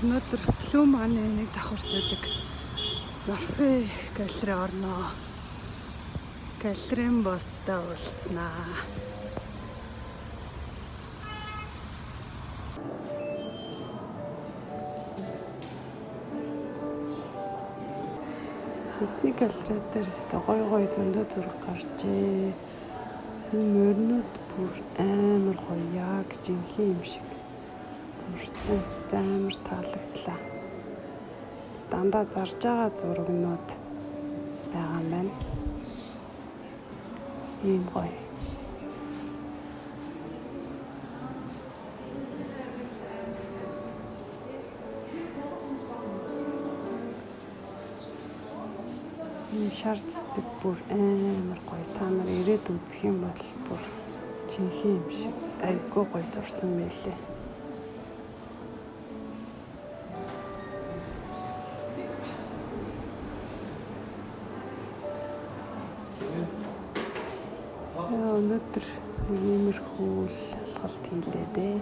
Өнөөдөр Blue Money нэг давхартай Морфи галерей орноо. Галерейн бостой уулзнаа. Бидний галерей дээр гой зөндөө зураг гарчээ. Энэ мөрнүүд бүр амар гоё, яг жинхэнэ юм шиг зурцсан, амар таалагдлаа. Дандаа зарж байгаа зурагнууд байгаа юм байна. Ийм гоё. Энэ шар цэцэг бүр амар гоё. Та нар ирээд үзэх юм бол бүр жинхэнэ юм шиг айгүй гоё зурсан байлээ. Өнөөдөр нэг иймэрхүү алхалт хийлээ дээ.